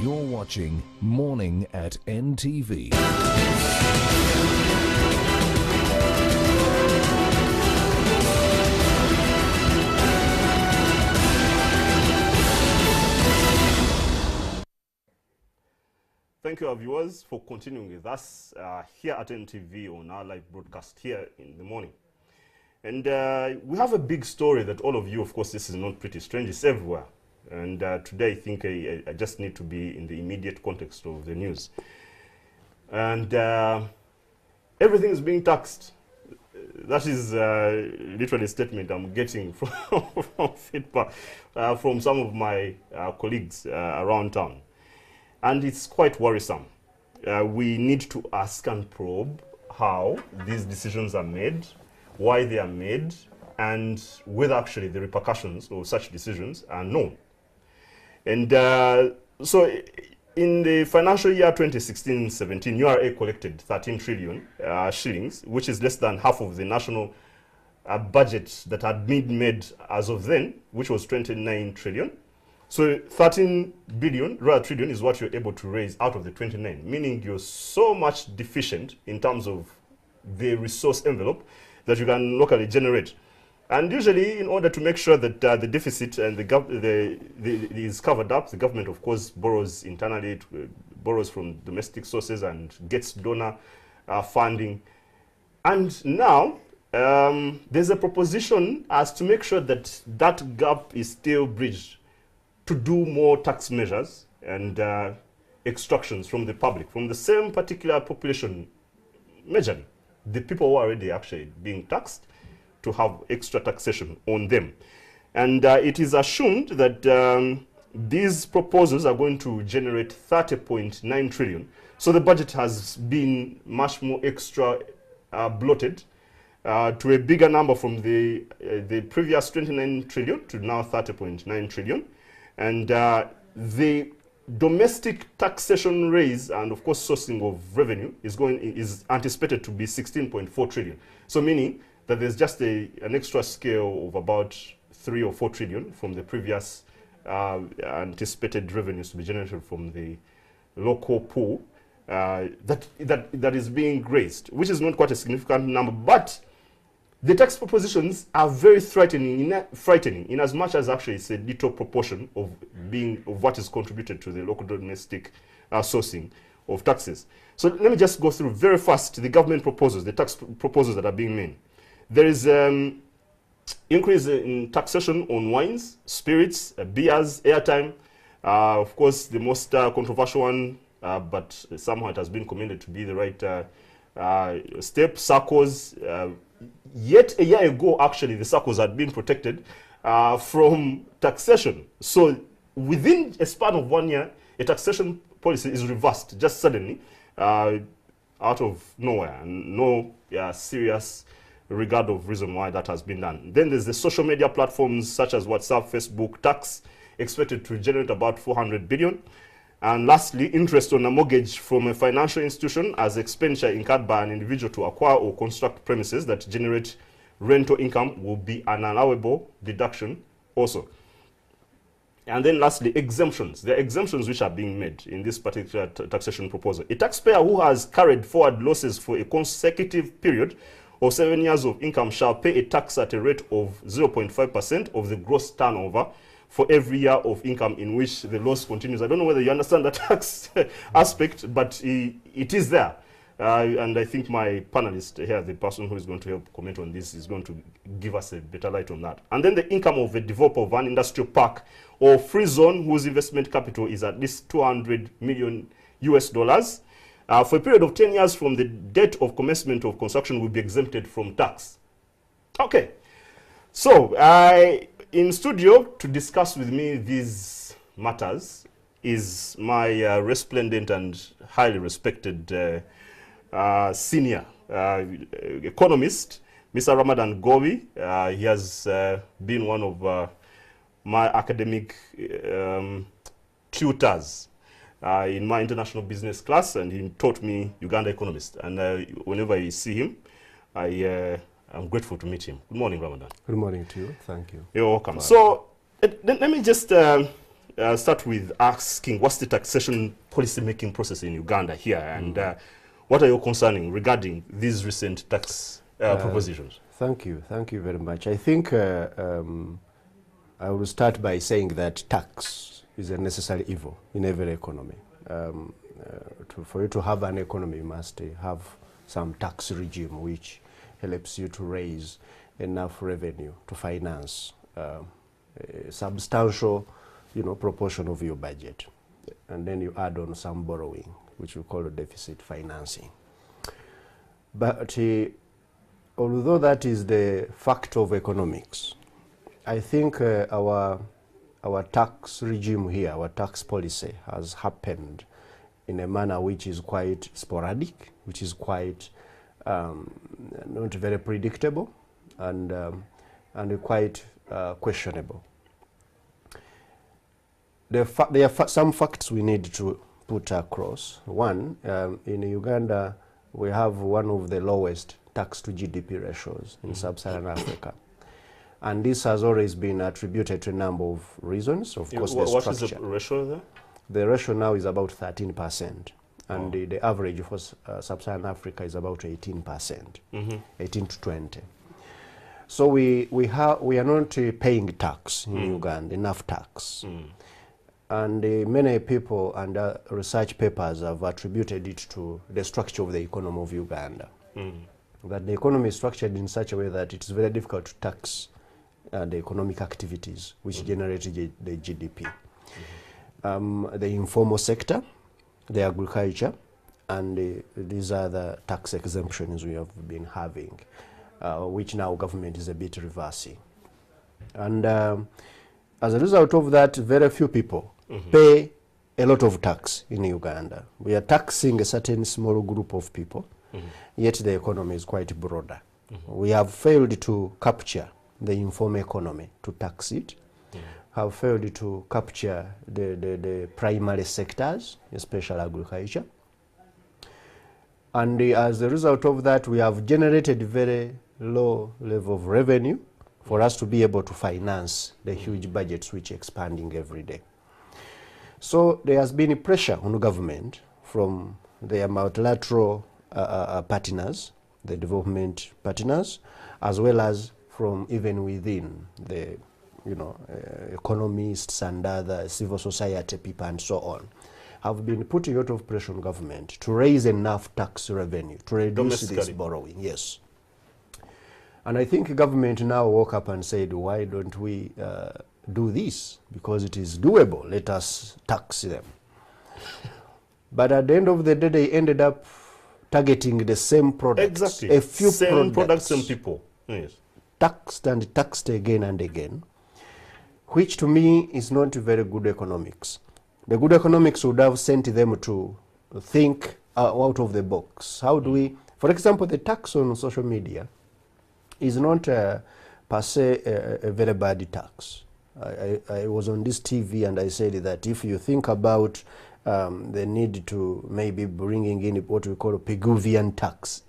You're watching Morning at NTV. Thank you, our viewers, for continuing with us here at NTV on our live broadcast here in the morning. And we have a big story that all of you, of course, this is not pretty strange, it's everywhere. And today I think I just need to be in the immediate context of the news. And everything is being taxed. That is literally a statement I'm getting from feedback from some of my colleagues around town. And it's quite worrisome. We need to ask and probe how these decisions are made, why they are made, and whether actually the repercussions of such decisions are known. And so in the financial year 2016-17, URA collected 13 trillion shillings, which is less than half of the national budget that had been made as of then, which was 29 trillion. So 13 trillion is what you're able to raise out of the 29, meaning you're so much deficient in terms of the resource envelope that you can locally generate. And usually, in order to make sure that the deficit and is covered up, the government, of course, borrows internally, borrows from domestic sources and gets donor funding. And now, there's a proposition as to make sure that that gap is still bridged, to do more tax measures and extractions from the public, from the same particular population, majorly, the people who are already actually being taxed, to have extra taxation on them. And it is assumed that these proposals are going to generate 30.9 trillion. So the budget has been much more extra bloated to a bigger number from the previous 29 trillion to now 30.9 trillion. And the domestic taxation raise and, of course, sourcing of revenue is anticipated to be 16.4 trillion. So meaning that there's just an extra scale of about 3 or 4 trillion from the previous anticipated revenues to be generated from the local pool that is being raised, which is not quite a significant number. But the tax propositions are very frightening in as much as actually it's a little proportion of what is contributed to the local domestic sourcing of taxes. So let me just go through very fast the government proposals, the tax proposals that are being made. There is increase in taxation on wines, spirits, beers, airtime. Of course, the most controversial one, but somehow it has been commended to be the right step, SACCOs. Yet a year ago, actually, the SACCOs had been protected from taxation. So within a span of 1 year, a taxation policy is reversed just suddenly out of nowhere, and no serious regard of reason why that has been done. Then there's the social media platforms such as WhatsApp, Facebook, tax expected to generate about 400 billion. And lastly, interest on a mortgage from a financial institution as expenditure incurred by an individual to acquire or construct premises that generate rental income will be an allowable deduction also. And then lastly, exemptions. There are exemptions which are being made in this particular taxation proposal. A taxpayer who has carried forward losses for a consecutive period of 7 years of income shall pay a tax at a rate of 0.5% of the gross turnover for every year of income in which the loss continues. I don't know whether you understand the tax aspect, but it is there. And I think my panelist here, the person who is going to help comment on this, is going to give us a better light on that. And then the income of a developer of an industrial park or free zone whose investment capital is at least $200 million for a period of 10 years from the date of commencement of construction will be exempted from tax. Okay. So, in studio to discuss with me these matters is my resplendent and highly respected senior economist, Mr. Ramadan Gobi. He has been one of my academic tutors in my international business class, and he taught me Uganda economist. And whenever I see him, I'm grateful to meet him. Good morning, Ramadan. Good morning to you. Thank you. You're welcome. So let me just start with asking what's the taxation policy making process in Uganda here, and what are your concerns regarding these recent tax propositions? Thank you very much. I think I will start by saying that tax is a necessary evil in every economy. For you to have an economy, you must have some tax regime which helps you to raise enough revenue to finance a substantial, proportion of your budget, and then you add on some borrowing, which we call deficit financing. But although that is the fact of economics, I think our tax regime here, our tax policy has happened in a manner which is quite sporadic, which is quite not very predictable, and quite questionable. There are some facts we need to put across. One, in Uganda, we have one of the lowest tax to GDP ratios in sub-Saharan Africa. And this has always been attributed to a number of reasons. Of course, the structure. What is the ratio there? The ratio now is about 13%. And the average for sub-Saharan Africa is about 18%, 18 to 20. So we are not paying tax in Uganda, enough tax. And many people and research papers have attributed it to the structure of the economy of Uganda. That the economy is structured in such a way that it is very difficult to tax the economic activities which generate the GDP. The informal sector, the agriculture, and these are the tax exemptions we have been having, which now government is a bit reversing. And as a result of that, very few people pay a lot of tax in Uganda. We are taxing a certain small group of people, yet the economy is quite broader. We have failed to capture the informal economy to tax it, have failed to capture the primary sectors, especially agriculture. And as a result of that, we have generated very low level of revenue for us to be able to finance the huge budgets which are expanding every day. So there has been a pressure on the government from their multilateral partners, the development partners, as well as from even within the economists and other civil society people and so on, have been putting a lot of pressure on government to raise enough tax revenue to reduce this borrowing. Yes. And I think government now woke up and said, why don't we do this? Because it is doable. Let us tax them. But at the end of the day, they ended up targeting the same products. Exactly. A few same products and people. Yes. Taxed and taxed again and again, which to me is not very good economics. The good economics would have sent them to think out of the box. How do we, for example, the tax on social media is not per se a very bad tax. I was on this TV and I said that if you think about the need to maybe bringing in what we call a Piguvian tax,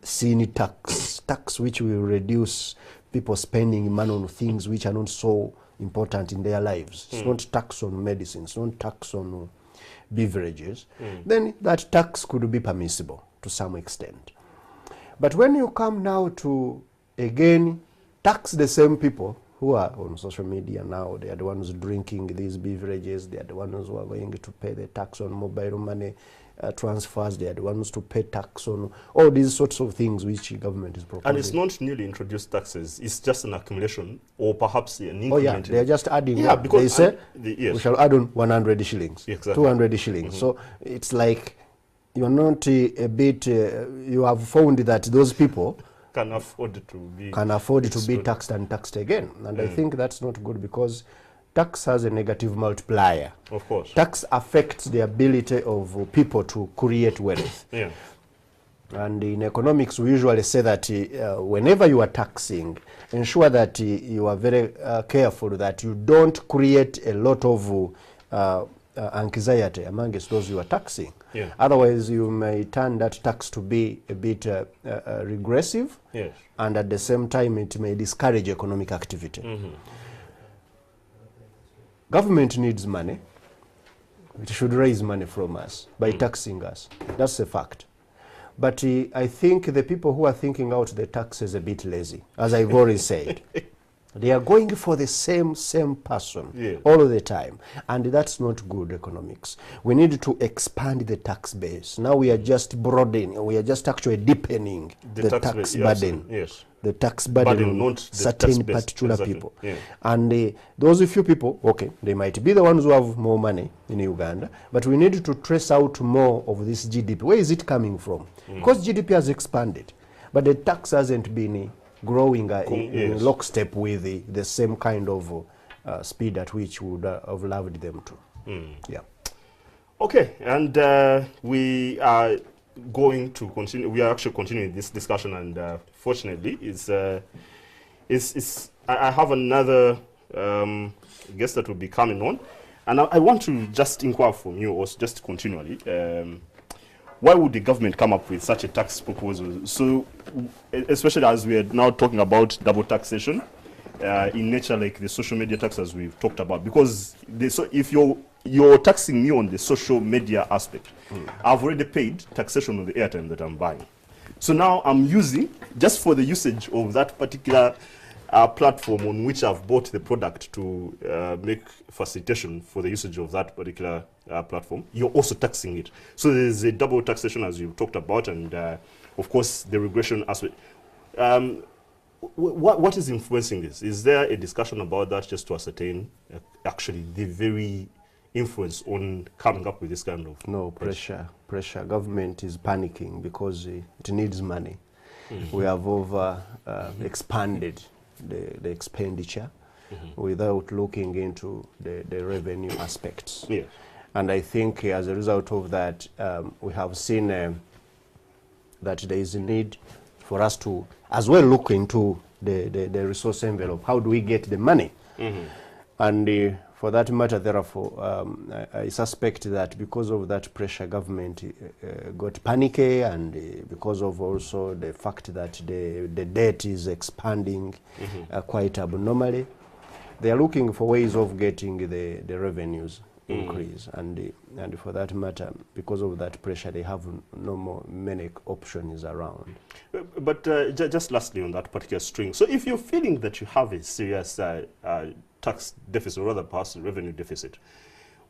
scene tax which will reduce people spending money on things which are not so important in their lives. It's not tax on medicine, it's not tax on beverages. Then that tax could be permissible to some extent. But when you come now to, again, tax the same people who are on social media now, they are the ones drinking these beverages, they are the ones who are going to pay the tax on mobile money transfers, they are the ones to pay tax on all these sorts of things which government is proposing. And it's not newly introduced taxes, it's just an accumulation or perhaps an increment. Oh yeah, they are just adding. Yeah, because they say we shall add on 100 shillings, exactly. 200 shillings. So it's like you're not a bit, you have found that those people can afford to be taxed and taxed again. And I think that's not good, because tax has a negative multiplier. Of course. Tax affects the ability of people to create wealth. Yeah. And in economics, we usually say that whenever you are taxing, ensure that you are very careful that you don't create a lot of anxiety amongst those you are taxing. Yeah. Otherwise, you may turn that tax to be a bit regressive, yes. And at the same time, it may discourage economic activity. Government needs money. It should raise money from us by taxing us. That's a fact. But I think the people who are thinking out the taxes a bit lazy, as I've already said. They are going for the same person all the time. And that's not good economics. We need to expand the tax base. Now we are just broadening, we are just actually deepening the tax burden. Yes. The tax burden on certain particular people. Yeah. And those few people, okay, they might be the ones who have more money in Uganda, but we need to trace out more of this GDP. Where is it coming from? Because GDP has expanded, but the tax hasn't been growing in lockstep with the same kind of speed at which we would have loved them to. Yeah. Okay, and we are going to continue. We are actually continuing this discussion, and fortunately, I have another guest that will be coming on, and I want to just inquire from you, also just continually. Why would the government come up with such a tax proposal? So, especially as we are now talking about double taxation in nature, like the social media tax, as we've talked about, because if you're taxing me on the social media aspect, I've already paid taxation on the airtime that I'm buying. So now I'm using, just for the usage of that particular platform on which I've bought the product to make facilitation for the usage of that particular platform, you're also taxing it. So there's a double taxation, as you've talked about, and of course the regression aspect. What is influencing this? Is there a discussion about that, just to ascertain actually the very influence on coming up with this kind of... No, pressure. Government is panicking because it needs money. We have over expanded the expenditure without looking into the revenue aspects. Yeah. And I think as a result of that, we have seen that there is a need for us to as well look into the resource envelope. How do we get the money? And for that matter, therefore, I suspect that because of that pressure, government got panicky, and because of also the fact that the debt is expanding quite abnormally, they are looking for ways of getting the revenues increase, and for that matter, because of that pressure, they have many options around. But just lastly on that particular string, so if you're feeling that you have a serious tax deficit, or rather perhaps revenue deficit,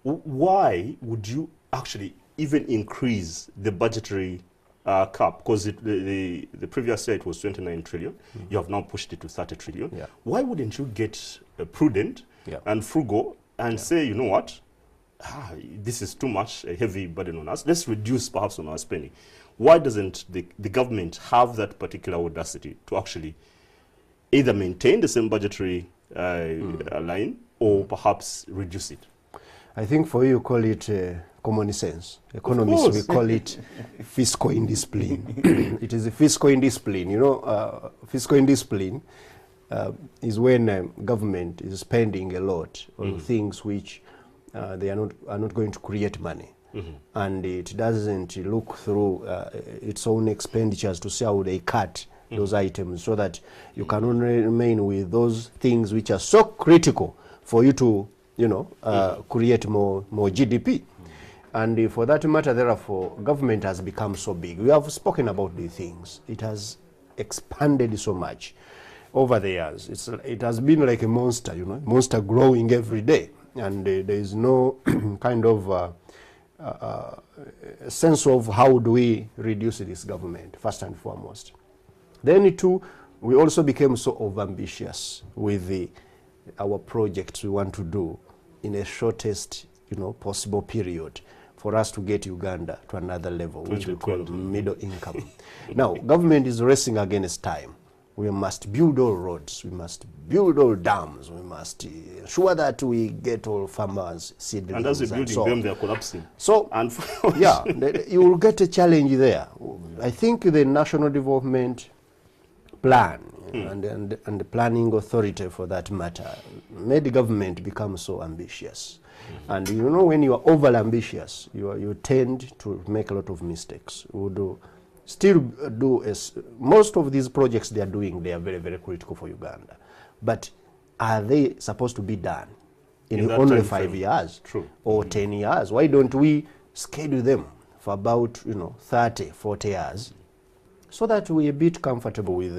why would you actually even increase the budgetary cap? Because the previous year it was 29 trillion. You have now pushed it to 30 trillion. Yeah. Why wouldn't you get prudent and frugal and say, you know what, this is too much, a heavy burden on us. Let's reduce perhaps on our spending. Why doesn't the government have that particular audacity to actually either maintain the same budgetary line or perhaps reduce it? I think for you call it common sense. Economists, we call it fiscal indiscipline. It is a fiscal indiscipline. You know, fiscal indiscipline is when government is spending a lot on things which they are not going to create money. And it doesn't look through its own expenditures to see how they cut those items, so that you can only remain with those things which are so critical for you to, create more GDP. And for that matter, therefore, government has become so big. We have spoken about these things. It has expanded so much over the years. It has been like a monster, monster growing every day. And there is no kind of sense of how do we reduce this government, first and foremost. Then too, we also became so overambitious with our projects we want to do in a shortest possible period for us to get Uganda to another level, which we call middle income. Now, government is racing against time. We must build all roads, we must build all dams, we must ensure that we get all farmers seedlings. And as you're building them, they're collapsing. So, yeah, you will get a challenge there. I think the National Development Plan and the Planning Authority, for that matter, made the government become so ambitious. And when you are over ambitious, you tend to make a lot of mistakes. Most of these projects they are doing, they are very, very critical for Uganda. But are they supposed to be done? in In that only time 5 frame. years True. or 10 years. Why don't we schedule them for about 30, 40 years, so that we're a bit comfortable with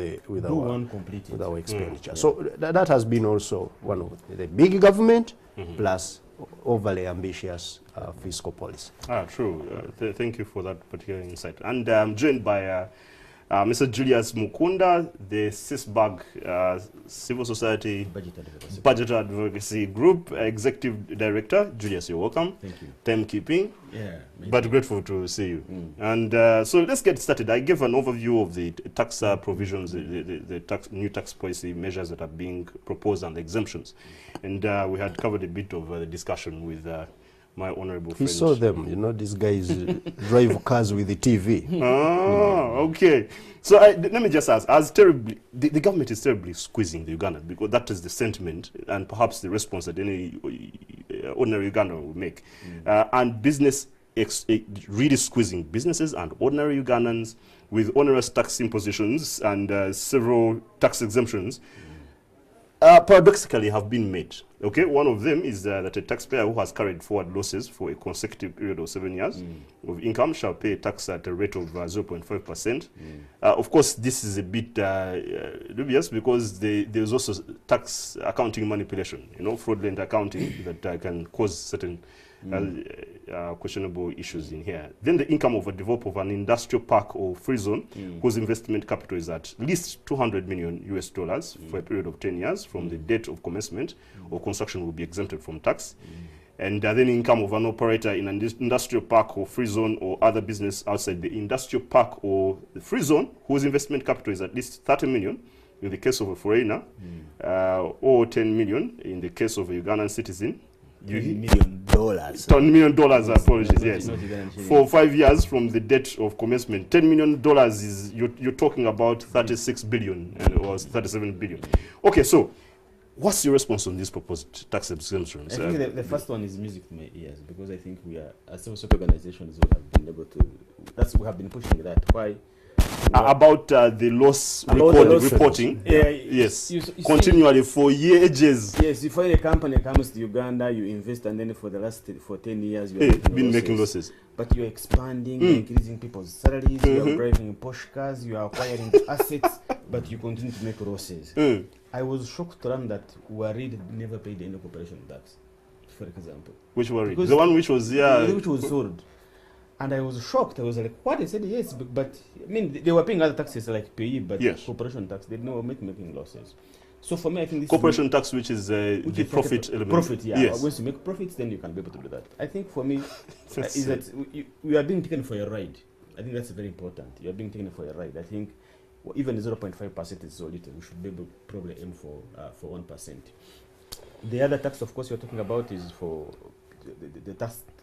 our expenditure. So that has been also one of the big government plus overly ambitious fiscal policy. True. Thank you for that particular insight. And I'm joined by Mr. Julius Mukunda, the CISBAG Civil Society Budget Advocacy Group Executive Director. Julius, you're welcome. Thank you. Timekeeping. Yeah. But grateful to see you. And so let's get started. I gave an overview of the tax provisions, the new tax policy measures that are being proposed and the exemptions. And we had covered a bit of the discussion with my honorable friend. He saw them, these guys drive cars with the TV. Okay. So let me just ask, the government is terribly squeezing the Ugandan, because that is the sentiment and perhaps the response that any ordinary Ugandan will make. And business really squeezing businesses and ordinary Ugandans with onerous tax impositions and several tax exemptions. Paradoxically have been made. Okay, one of them is that a taxpayer who has carried forward losses for a consecutive period of 7 years of income shall pay tax at a rate of 0.5%. Of course, this is a bit dubious, because there's also tax accounting manipulation, fraudulent accounting that can cause certain questionable issues in here. Then the income of a developer of an industrial park or free zone whose investment capital is at least $200 million for a period of 10 years from the date of commencement or construction will be exempted from tax. And then income of an operator in an industrial park or free zone or other business outside the industrial park or the free zone whose investment capital is at least 30 million in the case of a foreigner, or 10 million in the case of a Ugandan citizen. $10 million. $10 million, apologies, yes. For 5 years from the date of commencement. $10 million is, you're talking about 36 billion or 37 billion. Okay, so what's your response on this proposed tax exemptions? I think the first one is music to my ears, because I think we are, as civil society organizations, we have been able to, we have been pushing that. Why? About the loss reporting. Yes. You continually for years. Yes, if a company comes to Uganda, you invest, and then for 10 years you have been making losses. But you're expanding, you're increasing people's salaries, you're driving Porsche cars, you are acquiring assets, but you continue to make losses. I was shocked to learn that Warid never paid any corporation tax, for example. Which Warid? The one which was which was sold. And I was shocked. I was like, what? They said yes, but I mean, they were paying other taxes like PE, but corporation tax, they didn't making losses. So for me, I think this corporation tax, which is the profit element. Profit, yeah. Yes. Once you make profits, then you can be able to do that. I think for me, is that we are being taken for a ride. I think that's very important. You are being taken for a ride. I think even 0.5% is so little. We should be able to probably aim for 1%. The other tax, of course, you're talking about is for the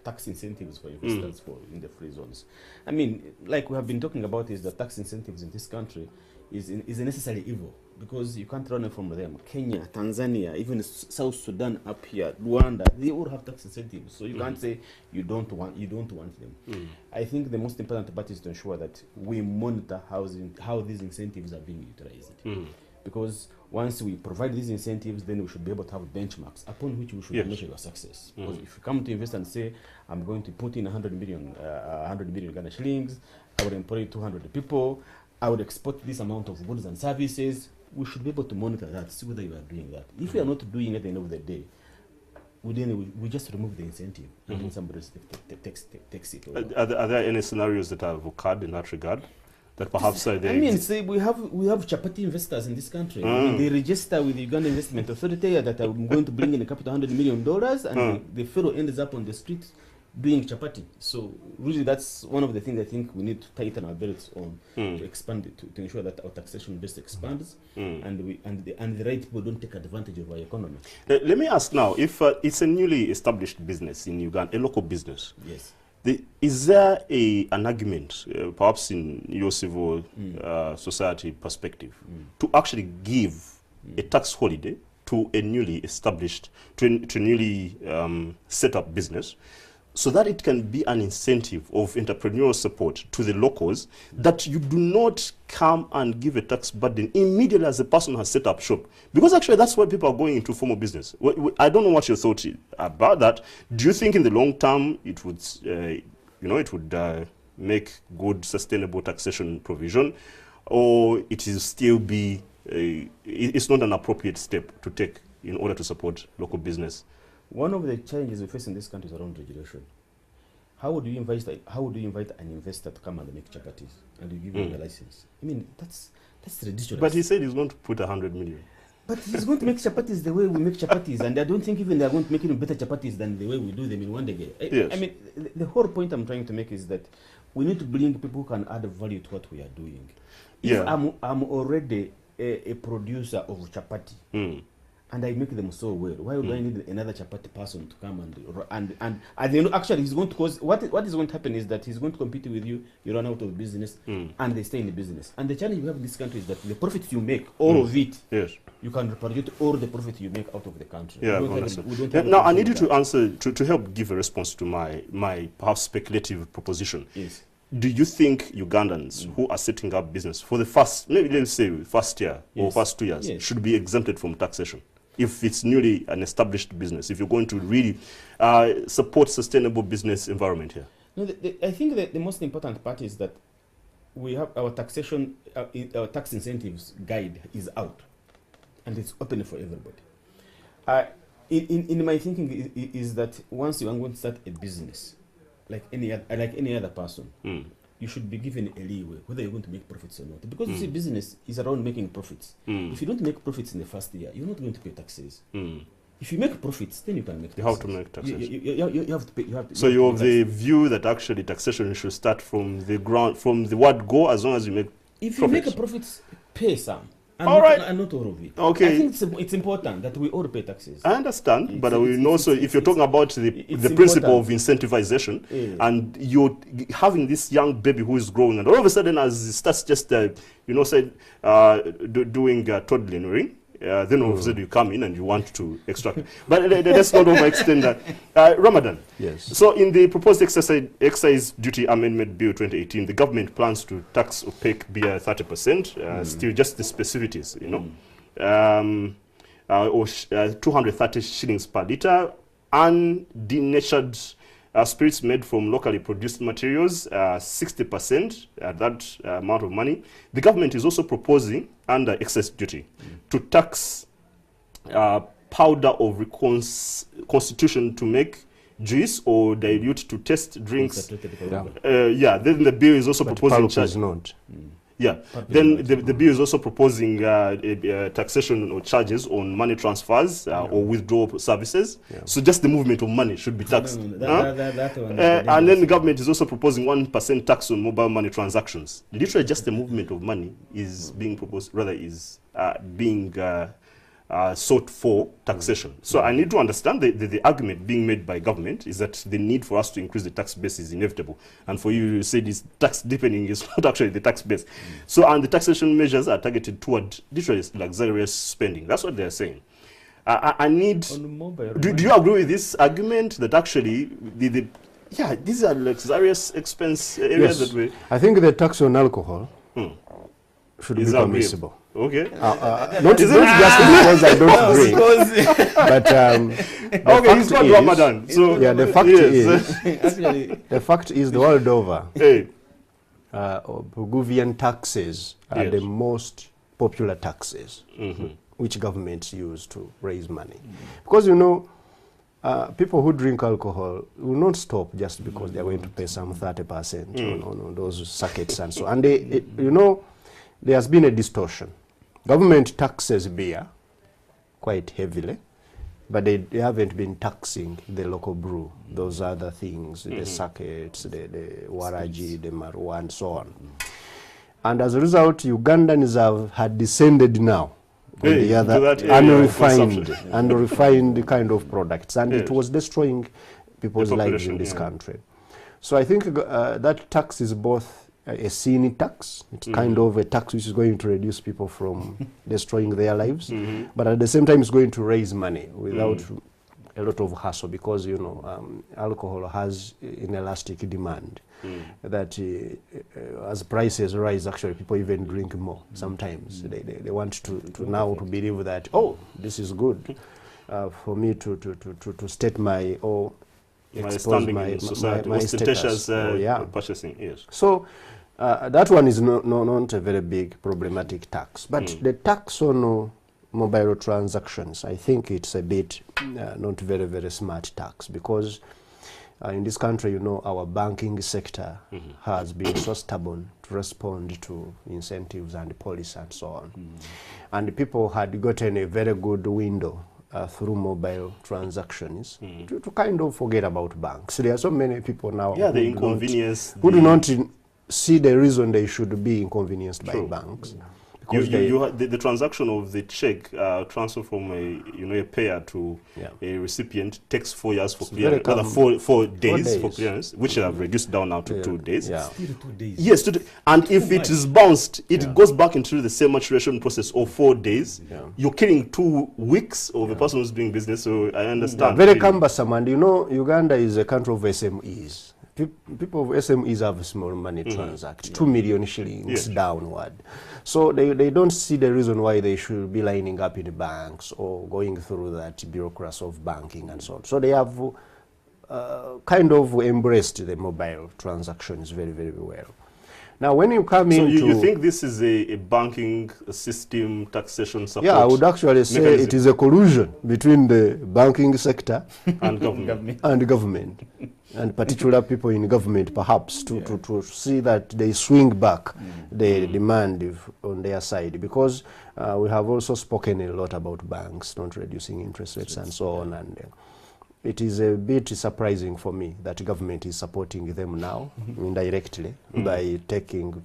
tax incentives for investors in the free zones. I mean, like we have been talking about, is the tax incentives in this country is a necessary evil, because you can't run away from them. Kenya, Tanzania, even South Sudan up here, Rwanda, they all have tax incentives. So you can't say you don't want them. I think the most important part is to ensure that we monitor how these incentives are being utilized. Because once we provide these incentives, then we should be able to have benchmarks upon which we should measure your success. Because if you come to invest and say, I'm going to put in 100 million Ghana shillings, I would employ 200 people, I would export this amount of goods and services, we should be able to monitor that, see whether you are doing that. If you are not doing it at the end of the day, we just remove the incentive and then somebody takes it over. Are there any scenarios that have occurred in that regard? That perhaps I mean, say we have chapati investors in this country. I mean, they register with the Uganda Investment Authority that I'm going to bring in a capital $100 million, and the fellow ends up on the street doing chapati. So really, that's one of the things I think we need to tighten our belts on to expand it, to ensure that our taxation base expands and the right people don't take advantage of our economy. Let me ask now, if it's a newly established business in Uganda, a local business. Yes. Is there an argument, perhaps in your civil society perspective, to actually give a tax holiday to a newly established, to a newly set up business, so that it can be an incentive of entrepreneurial support to the locals, that you do not come and give a tax burden immediately as the person has set up shop. Because actually that's why people are going into formal business. I don't know what your thought is about that. Do you think in the long term it would, it would make good sustainable taxation provision, or it is still be, it's not an appropriate step to take in order to support local business? One of the challenges we face in this country is around regulation. How would you invite an investor to come and make chapatis and you give him a license? I mean, that's ridiculous. But he said he's going to put 100 million. But he's going to make chapatis the way we make chapatis, and I don't think even they're going to make even better chapatis than the way we do them in one day. Yes. I mean, the whole point I'm trying to make is that we need to bring people who can add value to what we are doing. If Yeah. I'm already a producer of chapati, and I make them so well, why would I need another chapati person to come and then actually he's going to cause, what is going to happen is that he's going to compete with you, you run out of business, and they stay in the business. And the challenge we have in this country is that the profits you make, all of it, Yes. you can reproduce all the profit you make out of the country. Yeah, We don't understand. have- we don't have Now, a I need you control to answer, to help give a response to my perhaps speculative proposition. of that. Yes. Do you think Ugandans who are setting up business for the first, maybe let's say first year or Yes. first 2 years, Yes. should be exempted from taxation? If it's newly an established business, if you're going to really support sustainable business environment here? No, I think that the most important part is that we have our taxation, our tax incentives guide is out, and it's open for everybody. In my thinking is that once you are going to start a business, like any other person, you should be given a leeway whether you're going to make profits or not. Because you see, business is around making profits. If you don't make profits in the first year, you're not going to pay taxes. If you make profits, then you can make taxes. You have to make taxes. You have to pay. So you're of the view that actually taxation should start from the ground, from the word go, as long as you make If you profits. make a profit, pay some. And All not, right. and not all of it. Okay. I think it's important that we all pay taxes. I understand, but It's- we know also if you're talking about the principle of incentivization, and you're having this young baby who is growing, and all of a sudden, as it starts just, doing toddling, then all of a sudden you come in and you want to extract. But let's not overextend that. Ramadan. Yes. So in the proposed excise duty amendment bill 2018, the government plans to tax opaque beer 30%, still just the specificities, or 230 shillings per litre, undenatured spirits made from locally produced materials, 60%, that amount of money. The government is also proposing, under excess duty, to tax powder of reconstitution to make juice or dilute to taste drinks. Then the bill is also But proposing pulp is not. Then the bill is also proposing taxation or charges on money transfers or withdrawal services. So just the movement of money should be taxed. And then the government is also proposing 1% tax on mobile money transactions. Literally just the movement of money is being proposed, rather is being sought for taxation. So I need to understand the argument being made by government is that the need for us to increase the tax base is inevitable. And for you to say this tax deepening is not actually the tax base. So, and the taxation measures are targeted toward literally luxurious spending. That's what they're saying. I need... Do you agree with this argument that actually these are luxurious expense areas that we... I think the tax on alcohol should be permissible. Okay. Not just because I don't drink, but okay, he's got Ramadan. So yeah, the fact is, the fact is, the world over, Burgundian taxes are the most popular taxes which governments use to raise money, because people who drink alcohol will not stop just because they are going to pay some 30% on those circuits and so. And there has been a distortion. Government taxes beer quite heavily, but they haven't been taxing the local brew, those other things, the circuits, the waraji, the marua, and so on. And as a result, Ugandans had descended now on the other unrefined kind of products, and it was destroying people's lives in this country. So I think that tax is both a sin tax. It's kind of a tax which is going to reduce people from destroying their lives, but at the same time it's going to raise money without a lot of hassle because, you know, alcohol has inelastic demand. That as prices rise, actually people even drink more sometimes. They want to now to believe that, oh, this is good for me to state my, or expose my society, my status. purchasing, yes. So that one is not a very big problematic tax. But the tax on mobile transactions, I think it's a bit not very, very smart tax, because in this country, you know, our banking sector has been so stubborn to respond to incentives and policy and so on. And people had gotten a very good window through mobile transactions to kind of forget about banks. There are so many people now the inconvenience, who do not see the reason they should be inconvenienced by banks. The transaction of the check transfer from a payer to a recipient takes 4 years for clearance, rather 4 days for clearance, which have reduced down now to 2 days. Yeah. Still 2 days. Yes, and if it is bounced, it goes back into the same maturation process of 4 days. You're killing 2 weeks of a person who's doing business. So I understand. Very cumbersome, and you know, Uganda is a country of SMEs. People of SMEs have small money transact, 2 million shillings downward. So they don't see the reason why they should be lining up in banks or going through that bureaucracy of banking and so on. So they have kind of embraced the mobile transactions very, very well. Now, when you come into... So you think this is a banking system taxation support? Yeah, I would actually say mechanism. It is a collusion between the banking sector and government. And particular people in government, perhaps, to see that they swing back the demand on their side. Because we have also spoken a lot about banks not reducing interest rates and so on. And it is a bit surprising for me that government is supporting them now indirectly by taking,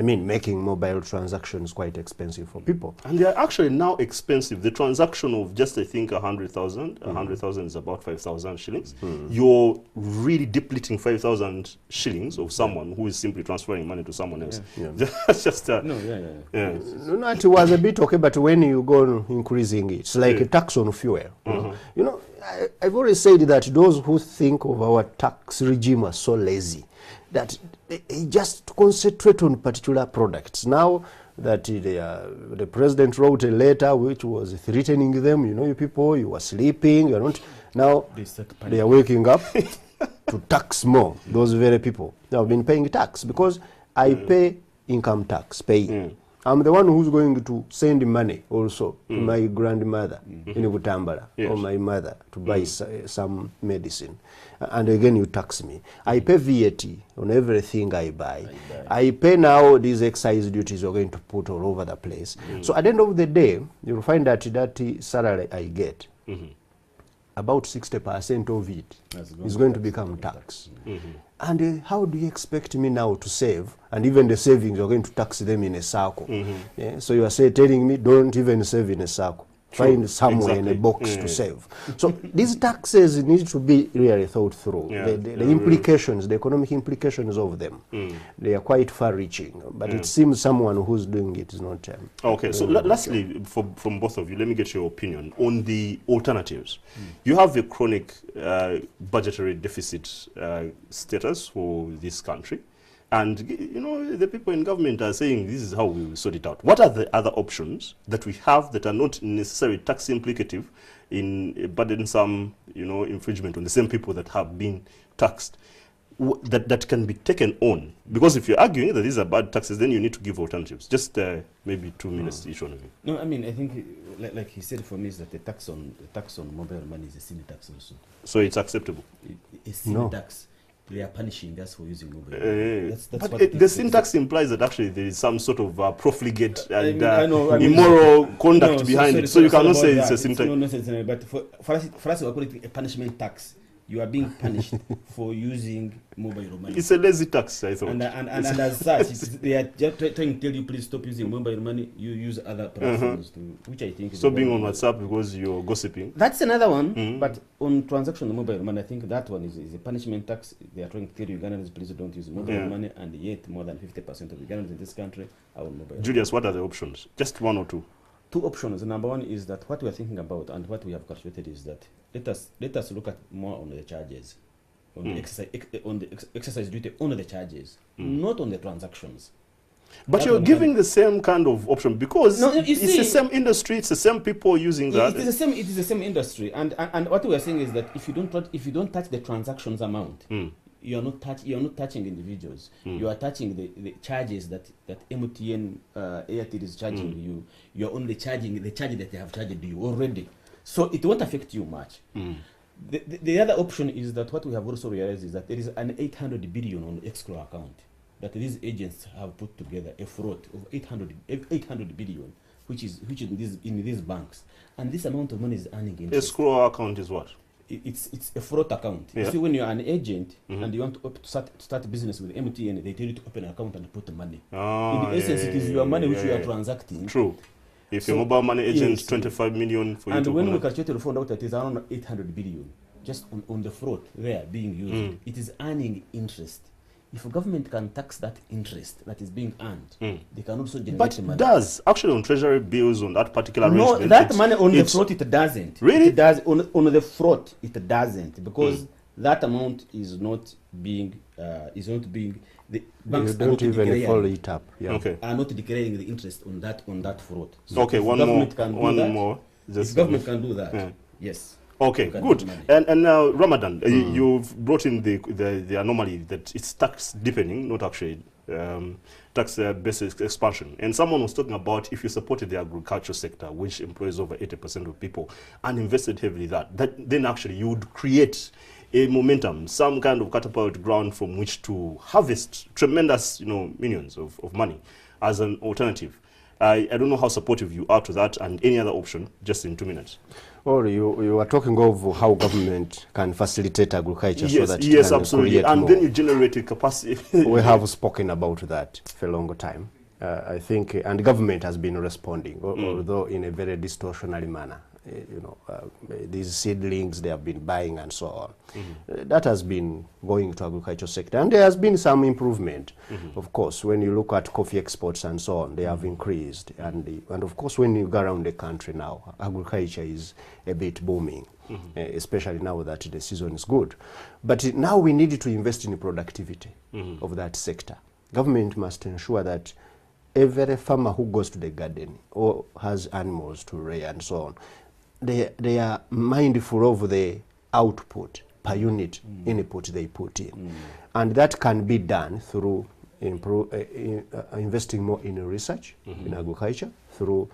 making mobile transactions quite expensive for people. And they are actually now expensive. The transaction of just, I think, 100,000, 100,000 is about 5,000 shillings. You're really depleting 5,000 shillings of someone who is simply transferring money to someone else. That's just... No, it was a bit okay, but when you go on increasing it, it's like a tax on fuel. You know, I've always said that those who think of our tax regime are so lazy that they just concentrate on particular products. Now that the president wrote a letter which was threatening them, you know, you people, you were sleeping, you're not. Now they are waking up to tax more. Those very people, they have been paying tax because I pay income tax, I'm the one who's going to send money also to my grandmother in Butambala or my mother to buy some medicine. And again, you tax me. I pay VAT on everything I buy. I pay now these excise duties you're going to put all over the place. So at the end of the day, you'll find that that salary I get, about 60% of it is going to become tax. And how do you expect me now to save? And even the savings, you're going to tax them in a circle. So you are telling me, don't even save in a circle. Find somewhere in a box to save. So these taxes need to be really thought through. The implications, the economic implications of them, they are quite far-reaching. But it seems someone who's doing it is not... okay, so lastly, from both of you, let me get your opinion on the alternatives. You have the chronic budgetary deficit status for this country. And, you know, the people in government are saying this is how we will sort it out. What are the other options that we have that are not necessarily tax implicative in burdensome, you know, infringement on the same people that have been taxed, that can be taken on? Because if you're arguing that these are bad taxes, then you need to give alternatives. Just maybe 2 minutes each one of you. No, I mean, I think, like he said, for me, is that the tax on mobile money is a sin tax also. So it's acceptable? A sin tax. They are punishing us for using mobile. That's but what the syntax implies that actually there is some sort of profligate and immoral conduct behind it. So you cannot say it's a syntax. No nonsense, but for us, we call it a punishment tax. You are being punished for using mobile money. It's a lazy tax, I thought. And as such, they are just trying to tell you, please stop using mobile money. You use other platforms, which I think is... So being on WhatsApp because you're gossiping. That's another one. But on transaction on mobile money, I think that one is a punishment tax. They are trying to tell Ugandans, please don't use mobile money. And yet, more than 50% of Ugandans in this country are on mobile Julius, what are the options? Just one or two. 2 options. Number one is that what we are thinking about and what we have calculated is that let us look at more on the charges, on the exercise duty on the charges, not on the transactions. But That you're one giving the same kind of option because No, you it's see- the same industry, it's the same people using that. It is the same. It is the same industry, and what we are saying is that if you don't touch the transactions amount, you are not touching individuals. You are touching the charges that MTN Airtel is charging you. You are only charging the charge that they have charged you already, so it won't affect you much. The other option is that what we have also realized is that there is an 800 billion on the escrow account that these agents have put together, a fraud of 800 billion, which is in these banks, and this amount of money is earning interest. Escrow account is what? It's a fraud account. Yeah. You see, when you're an agent and you want to start business with MTN, they tell you to open an account and put the money. Ah, In essence, it is your money which you are yeah. transacting. True. If your So, mobile money agent, yes. 25 million for you And to when we open calculated, we found out that it is around 800 billion just on the fraud there being used. It is earning interest. If a government can tax that interest that is being earned, they can also generate But money. it does actually on treasury bills on that particular No, arrangement. that money on the it's- fraud, it doesn't. Really? It does on the fraud, it doesn't, because that amount is not being the banks You are don't not even declaring- follow it up. Yeah. Okay. are not declaring the interest on that fraud. So Okay, if one more. government can do One that, more. If government can do that, Yeah. yes. Okay, You can good. make money. And now Ramadan, you've brought in the anomaly that it's tax deepening, not actually tax basis expansion. And someone was talking about if you supported the agriculture sector, which employs over 80% of people, and invested heavily that then actually you would create a momentum, some kind of catapult ground from which to harvest tremendous, millions of money as an alternative. I don't know how supportive you are to that and any other option, just in 2 minutes. Or you are talking of how government can facilitate agriculture so Yes, that it yes, can absolutely. create And more. then you generate a capacity. We have spoken about that for a long time. I think, and government has been responding, although in a very distortionary manner. These seedlings they have been buying and so on. That has been going to agriculture sector, and there has been some improvement. Of course, when you look at coffee exports and so on, they have increased, and of course, when you go around the country now, agriculture is a bit booming. Especially now that the season is good. But now we need to invest in the productivity of that sector. Government must ensure that every farmer who goes to the garden or has animals to rear and so on, they are mindful of the output per unit input they put in. And that can be done through investing more in research in agriculture, through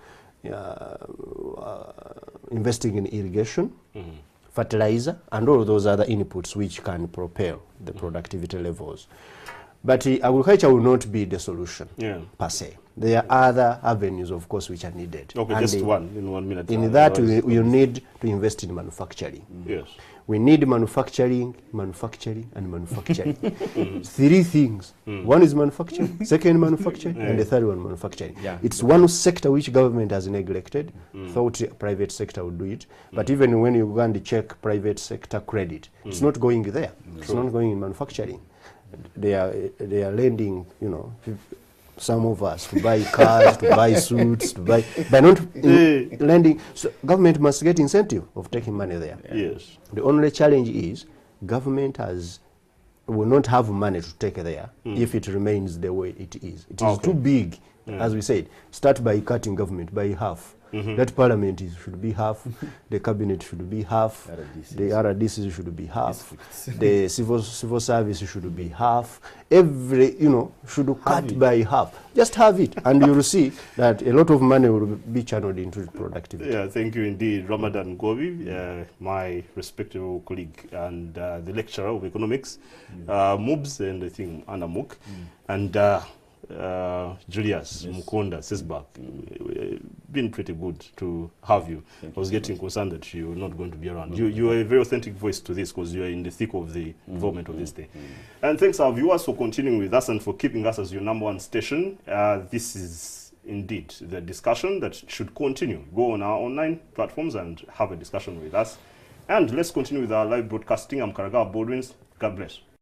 investing in irrigation, fertilizer, and all those other inputs which can propel the productivity levels. But agriculture will not be the solution per se. There are other avenues, of course, which are needed. Okay, And just one in 1 minute. in that, we need to invest in manufacturing. Yes. We need manufacturing, and manufacturing. Three things. One is manufacturing, second manufacturing, and the third one manufacturing. Yeah. It's one sector which government has neglected, thought private sector would do it. But even when you go and check private sector credit, it's not going there. It's not going in manufacturing. They are lending, some of us to buy cars, to buy suits, by not lending. So government must get incentive of taking money there. Yes. The only challenge is government will not have money to take there if it remains the way it is. It is too big, as we said. Start by cutting government by half. That parliament should be half, the cabinet should be half, the RDCs should be half, the civil service should be half. Every, should cut by half. Just have it, and you will see that a lot of money will be channeled into productivity. Yeah, thank you indeed, Ramadan Gobi, my respectable colleague and the lecturer of economics, MUBS, and I think Anamuk, and Julius Mukunda Sisbach. Been pretty good to have you. I was getting concerned that you're not going to be around. You are a very authentic voice to this because you are in the thick of the involvement of this day. And thanks our viewers for continuing with us and for keeping us as your #1 station. This is indeed the discussion that should continue. Go on our online platforms and have a discussion with us. And let's continue with our live broadcasting. I'm Karagawa Baldwins. God bless.